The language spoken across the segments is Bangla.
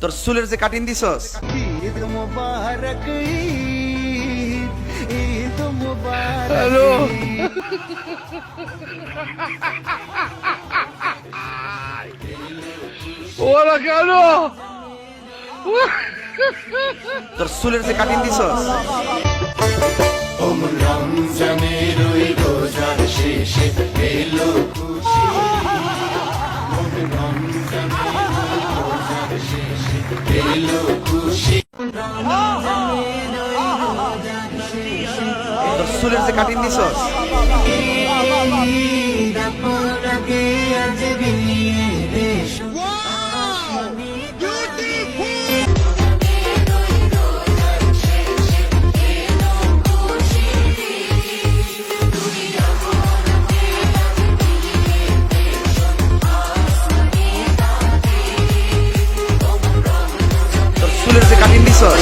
তোর চুলের যে কাটিং দিছস ঈদ মুবারক ঈদ মুবারক হ্যালো ওরা কেন তোর চুলের যে কাটিং দিছস রমজানের ওই রোজার শেষে এলো খুশি রমজানের শেষে এলো খুশি তোর চুলের যে কাটিং দিছস তোর চুলের যে কাটিং দিছস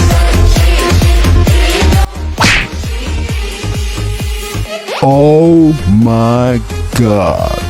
Oh my god.